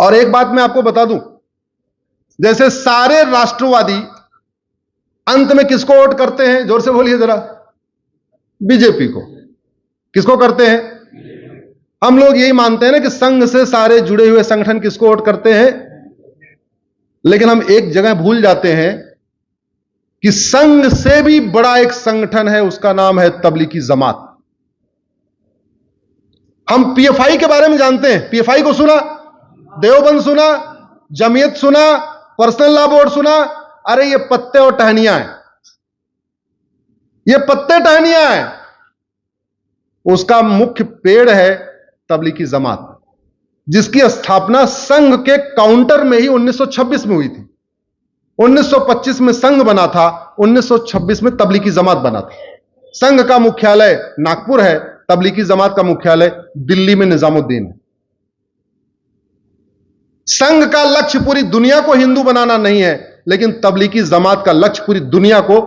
और एक बात मैं आपको बता दूं, जैसे सारे राष्ट्रवादी अंत में किसको वोट करते हैं? जोर से बोलिए जरा। बीजेपी को। किसको करते हैं? हम लोग यही मानते हैं ना कि संघ से सारे जुड़े हुए संगठन किसको वोट करते हैं, लेकिन हम एक जगह भूल जाते हैं कि संघ से भी बड़ा एक संगठन है, उसका नाम है तबलीगी जमात। हम पीएफआई के बारे में जानते हैं, पीएफआई को सुना, देवबंद सुना, जमीयत सुना, पर्सनल लॉ बोर्ड सुना। अरे ये पत्ते और टहनियां हैं, ये पत्ते टहनियां हैं। उसका मुख्य पेड़ है तबलीगी जमात, जिसकी स्थापना संघ के काउंटर में ही 1926 में हुई थी। 1925 में संघ बना था, 1926 में तबलीगी जमात बना था। संघ का मुख्यालय नागपुर है, तबलीगी जमात का मुख्यालय दिल्ली में निजामुद्दीन है। संघ का लक्ष्य पूरी दुनिया को हिंदू बनाना नहीं है, लेकिन तबलीगी जमात का लक्ष्य पूरी दुनिया को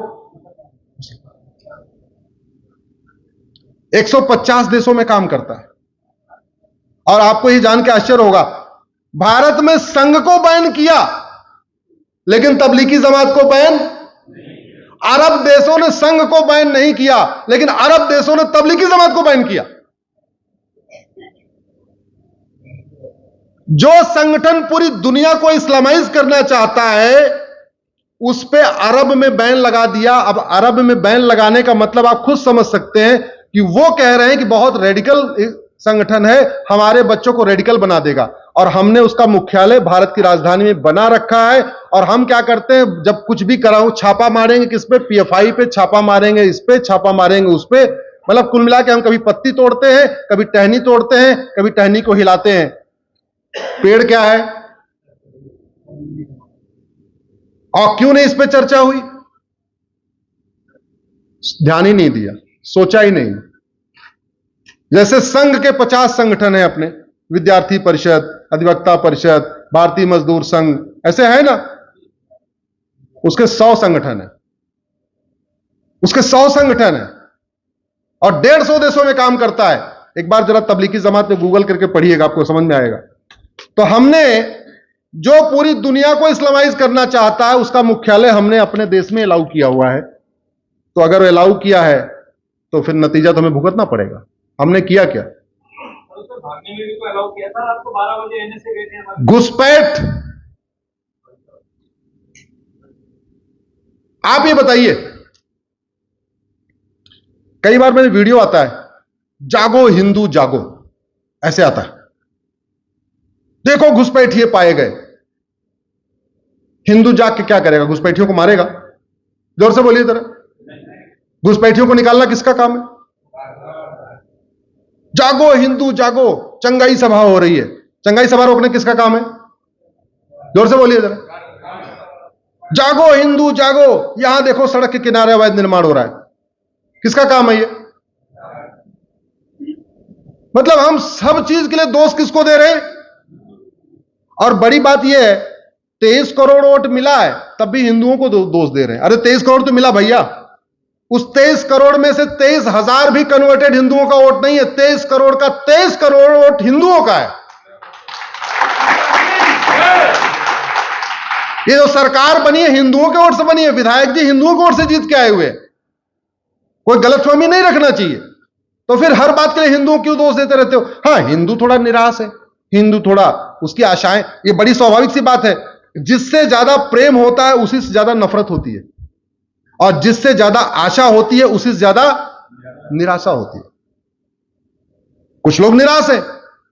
150 देशों में काम करता है। और आपको यह जान के आश्चर्य होगा, भारत में संघ को बैन किया लेकिन तबलीगी जमात को बैन। अरब देशों ने संघ को बैन नहीं किया, लेकिन अरब देशों ने तबलीगी जमात को बैन किया। जो संगठन पूरी दुनिया को इस्लामाइज करना चाहता है, उस पे अरब में बैन लगा दिया। अब अरब में बैन लगाने का मतलब आप खुद समझ सकते हैं कि वो कह रहे हैं कि बहुत रेडिकल संगठन है, हमारे बच्चों को रेडिकल बना देगा। और हमने उसका मुख्यालय भारत की राजधानी में बना रखा है। और हम क्या करते हैं, जब कुछ भी कराऊं, छापा मारेंगे किस पे? पीएफआई पे छापा मारेंगे, इस पे छापा मारेंगे, उस पे। मतलब कुल मिला के हम कभी पत्ती तोड़ते हैं, कभी टहनी तोड़ते हैं, कभी टहनी को हिलाते हैं। पेड़ क्या है? और क्यों नहीं इस पे चर्चा हुई? ध्यान ही नहीं दिया, सोचा ही नहीं। जैसे संघ के 50 संगठन है अपने, विद्यार्थी परिषद, अधिवक्ता परिषद, भारतीय मजदूर संघ, ऐसे है ना। उसके 100 संगठन है, उसके 100 संगठन है और 150 देशों में काम करता है। एक बार जरा तबलीगी जमात में गूगल करके पढ़िएगा, आपको समझ में आएगा। तो हमने जो पूरी दुनिया को इस्लामाइज करना चाहता है, उसका मुख्यालय हमने अपने देश में अलाउ किया हुआ है। तो अगर अलाउ किया है तो फिर नतीजा तो हमें भुगतना पड़ेगा। हमने किया क्या? भागने में भी तो अलाउ किया था, रात को 12 बजे एनएसए गए थे। घुसपैठ। आप ये बताइए, कई बार मेरे वीडियो आता है, जागो हिंदू जागो, ऐसे आता है। देखो घुसपैठिए पाए गए। हिंदू जाग के क्या करेगा? घुसपैठियों को मारेगा? जोर से बोलिए जरा। घुसपैठियों को निकालना किसका काम है? जागो हिंदू जागो, चंगाई सभा हो रही है, चंगाई सभा रोकने किसका काम है? जोर से बोलिए जरा। जागो हिंदू जागो, यहां देखो सड़क के किनारे अवैध निर्माण हो रहा है, किसका काम है ये? मतलब हम सब चीज के लिए दोष किसको दे रहे हैं? और बड़ी बात यह है, 23 करोड़ वोट मिला है तब भी हिंदुओं को दोष दे रहे हैं। अरे 23 करोड़ तो मिला भैया, उस 23 करोड़ में से 23,000 भी कन्वर्टेड हिंदुओं का वोट नहीं है। 23 करोड़ का 23 करोड़ वोट हिंदुओं का है। ये जो सरकार बनी है हिंदुओं के वोट से बनी है, विधायक जी हिंदुओं के वोट से जीत के आए हुए। कोई गलतफहमी नहीं रखना चाहिए। तो फिर हर बात के लिए हिंदुओं क्यों दोष देते रहते हो? हाँ, हिंदू थोड़ा निराश है, हिंदू थोड़ा उसकी आशाएं, ये बड़ी स्वाभाविक सी बात है। जिससे ज्यादा प्रेम होता है उसी से ज्यादा नफरत होती है, और जिससे ज्यादा आशा होती है उसी से ज्यादा निराशा होती है। कुछ लोग निराश हैं,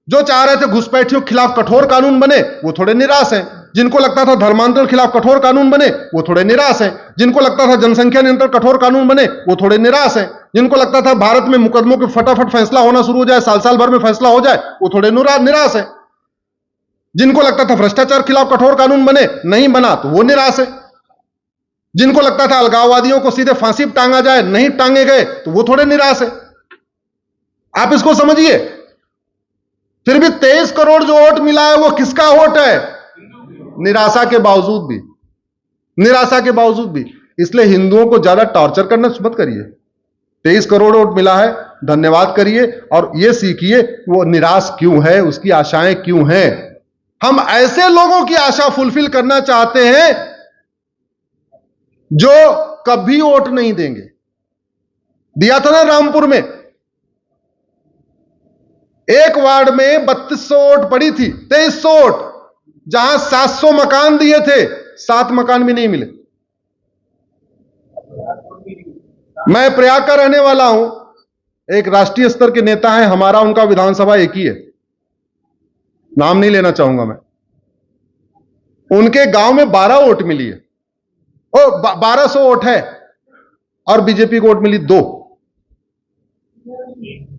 जो चाह रहे थे घुसपैठियों के खिलाफ कठोर कानून बने, वो थोड़े निराश हैं। जिनको लगता था धर्मांतरण के खिलाफ कठोर कानून बने, वो थोड़े निराश हैं। जिनको लगता था जनसंख्या नियंत्रण कठोर कानून बने, वो थोड़े निराश हैं। जिनको लगता था भारत में मुकदमों के फटाफट फैसला होना शुरू हो जाए, साल साल भर में फैसला हो जाए, वो थोड़े निराश हैं। जिनको लगता था भ्रष्टाचार के खिलाफ कठोर कानून बने, नहीं बना, तो वो निराश है। जिनको लगता था अलगाववादियों को सीधे फांसी पर टांगा जाए, नहीं टांगे गए, तो वो थोड़े निराश है। आप इसको समझिए। फिर भी 23 करोड़ जो वोट मिला है वो किसका वोट है? निराशा के बावजूद भी, निराशा के बावजूद भी। इसलिए हिंदुओं को ज्यादा टॉर्चर करना मत करिए। 23 करोड़ वोट मिला है, धन्यवाद करिए और यह सीखिए वो निराश क्यों है, उसकी आशाएं क्यों हैं। हम ऐसे लोगों की आशा फुलफिल करना चाहते हैं जो कभी वोट नहीं देंगे। दिया था ना रामपुर में, एक वार्ड में 3200 वोट पड़ी थी, 2300 वोट, जहां 700 मकान दिए थे, 7 मकान भी नहीं मिले। मैं प्रयाग का रहने वाला हूं, एक राष्ट्रीय स्तर के नेता हैं, हमारा उनका विधानसभा एक ही है, नाम नहीं लेना चाहूंगा मैं। उनके गांव में 12 वोट मिली है, 1200 वोट है, और बीजेपी को वोट मिली 2।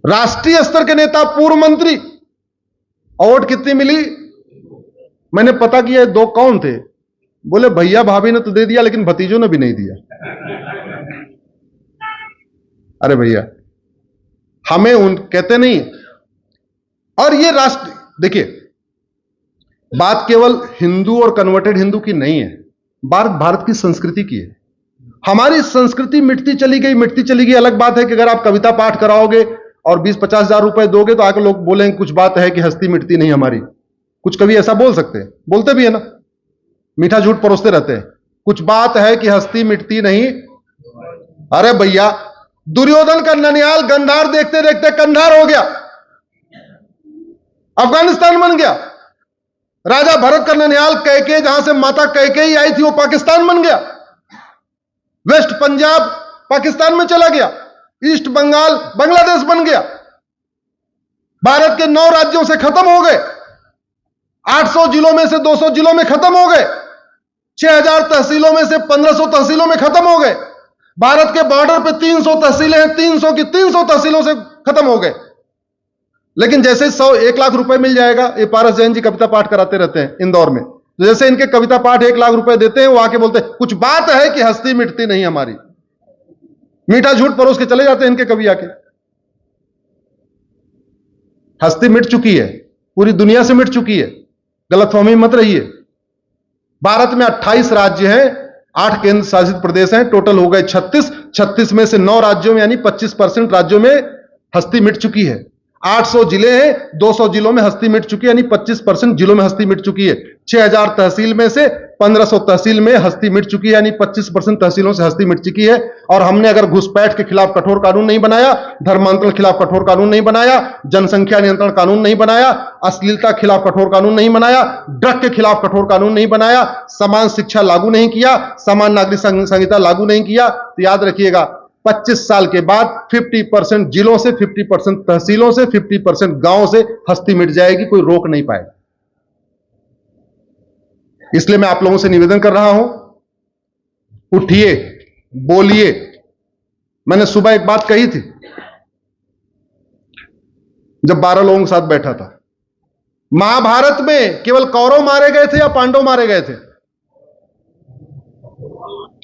राष्ट्रीय स्तर के नेता, पूर्व मंत्री, और वोट कितनी मिली? मैंने पता किया 2 कौन थे, बोले भैया भाभी ने तो दे दिया लेकिन भतीजों ने भी नहीं दिया। अरे भैया, हमें उन कहते नहीं। और ये राष्ट्र, देखिए, बात केवल हिंदू और कन्वर्टेड हिंदू की नहीं है, भारत की संस्कृति की है। हमारी संस्कृति मिटती चली गई। अलग बात है कि अगर आप कविता पाठ कराओगे और 20-50 हजार रुपए दोगे तो आके लोग बोलेंगे कुछ बात है कि हस्ती मिटती नहीं हमारी। कुछ कवि ऐसा बोल सकते हैं, बोलते भी है ना, मीठा झूठ परोसते रहते हैं, कुछ बात है कि हस्ती मिटती नहीं। अरे भैया, दुर्योधन का ननिहाल गंधार देखते देखते कंधार हो गया, अफगानिस्तान बन गया। राजा भरत का ननिहाल कैकेयी, जहां से माता कैकेयी आई थी, वो पाकिस्तान बन गया। वेस्ट पंजाब पाकिस्तान में चला गया, ईस्ट बंगाल बांग्लादेश बन गया। भारत के 9 राज्यों से खत्म हो गए, 800 जिलों में से 200 जिलों में खत्म हो गए, 6000 तहसीलों में से 1500 तहसीलों में खत्म हो गए। भारत के बॉर्डर पे 300 तहसीलें हैं, 300 की 300 तहसीलों से खत्म हो गए। लेकिन जैसे 1 लाख रुपए मिल जाएगा, ये पारस जैन जी कविता पाठ कराते रहते हैं इंदौर में, तो जैसे इनके कविता पाठ 1 लाख रुपए देते हैं, वो आके बोलते हैं कुछ बात है कि हस्ती मिटती नहीं हमारी। मीठा झूठ परोस के चले जाते हैं इनके कवि आके। हस्ती मिट चुकी है, पूरी दुनिया से मिट चुकी है, गलतफहमी मत रहिए। भारत में 28 राज्य हैं, 8 केंद्र शासित प्रदेश हैं, टोटल हो गए 36 में से 9 राज्यों में यानी 25% राज्यों में हस्ती मिट चुकी है। 800 जिले हैं, 200 जिलों में हस्ती मिट चुकी है, यानी 25% जिलों में हस्ती मिट चुकी है। 6000 तहसील में से 1500 तहसील में हस्ती मिट चुकी है, यानी 25% तहसीलों से हस्ती मिट चुकी है। और हमने अगर घुसपैठ के खिलाफ कठोर कानून नहीं बनाया, धर्मांतरण के खिलाफ कठोर कानून नहीं बनाया, जनसंख्या नियंत्रण कानून नहीं बनाया, अश्लीलता के खिलाफ कठोर कानून नहीं बनाया, ड्रग के खिलाफ कठोर कानून नहीं बनाया, समान शिक्षा लागू नहीं किया, समान नागरिक संहिता लागू नहीं किया, तो याद रखिएगा 25 साल के बाद 50% जिलों से, 50% तहसीलों से, 50% गांव से हस्ती मिट जाएगी, कोई रोक नहीं पाएगा। इसलिए मैं आप लोगों से निवेदन कर रहा हूं, उठिए, बोलिए। मैंने सुबह एक बात कही थी जब 12 लोगों के साथ बैठा था, महाभारत में केवल कौरव मारे गए थे या पांडव मारे गए थे?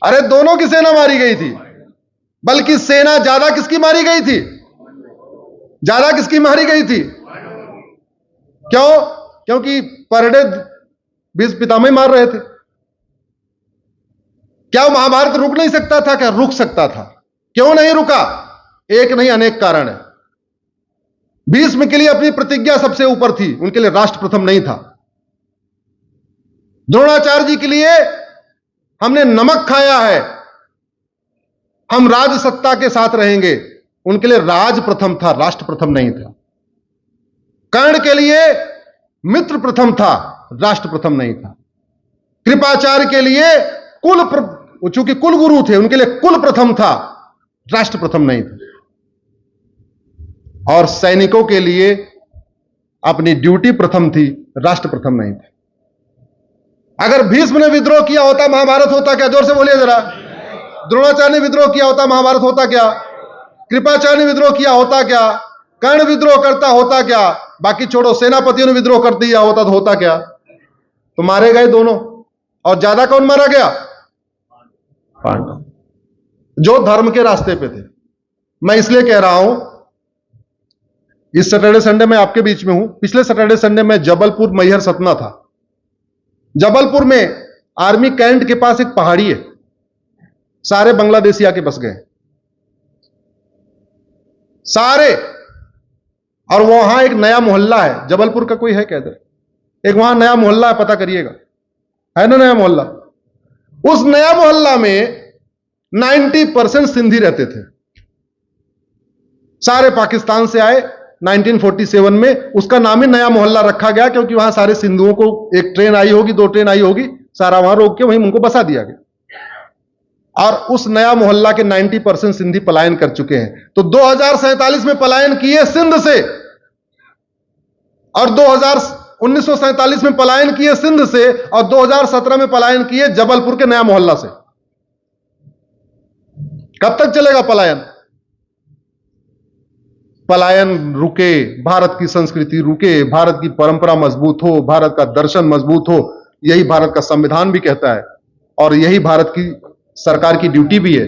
अरे दोनों की सेना मारी गई थी, बल्कि सेना ज्यादा किसकी मारी गई थी? ज्यादा किसकी मारी गई थी? क्यों? क्योंकि पर डे भीष्म पितामह मार रहे थे। क्या महाभारत रुक नहीं सकता था? क्या रुक सकता था? क्यों नहीं रुका? एक नहीं, अनेक कारण है। भीष्म के लिए अपनी प्रतिज्ञा सबसे ऊपर थी, उनके लिए राष्ट्र प्रथम नहीं था। द्रोणाचार्य जी के लिए हमने नमक खाया है, हम राज सत्ता के साथ रहेंगे, उनके लिए राज प्रथम था, राष्ट्र प्रथम नहीं था। कर्ण के लिए मित्र प्रथम था, राष्ट्र प्रथम नहीं था। कृपाचार्य के लिए चूंकि कुल गुरु थे, उनके लिए कुल प्रथम था, राष्ट्र प्रथम नहीं था। और सैनिकों के लिए अपनी ड्यूटी प्रथम थी, राष्ट्र प्रथम नहीं था। अगर भीष्म ने विद्रोह किया होता, महाभारत होता क्या? जोर से बोलिए जरा। द्रोणाचार्य ने विद्रोह किया होता, महाभारत होता क्या? कृपाचार्य ने विद्रोह किया होता क्या? कर्ण विद्रोह करता होता क्या? बाकी छोड़ो, सेनापतियों ने विद्रोह कर दिया होता तो होता क्या? तो मारे गए दोनों, और ज्यादा कौन मारा गया? पांडव, जो धर्म के रास्ते पे थे। मैं इसलिए कह रहा हूं, इस सैटरडे संडे में आपके बीच में हूं। पिछले सैटरडे संडे में जबलपुर, मैहर, सतना था। जबलपुर में आर्मी कैंट के पास एक पहाड़ी है, सारे बांग्लादेशी आके बस गए, सारे। और वहां एक नया मोहल्ला है, जबलपुर का कोई है क्या इधर? एक वहां नया मोहल्ला है, पता करिएगा, है ना नया मोहल्ला। उस नया मोहल्ला में 90% सिंधी रहते थे, सारे पाकिस्तान से आए। 1947 में उसका नाम ही नया मोहल्ला रखा गया, क्योंकि वहां सारे सिंधुओं को, एक ट्रेन आई होगी, 2 ट्रेन आई होगी, सारा वहां रोक के वहीं उनको बसा दिया गया। और उस नया मोहल्ला के 90% सिंधी पलायन कर चुके हैं। तो 2047 में पलायन किए सिंध से, और 1947 में पलायन किए सिंध से, और 2017 में पलायन किए जबलपुर के नया मोहल्ला से। कब तक चलेगा पलायन? पलायन रुके, भारत की संस्कृति रुके, भारत की परंपरा मजबूत हो, भारत का दर्शन मजबूत हो, यही भारत का संविधान भी कहता है, और यही भारत की सरकार की ड्यूटी भी है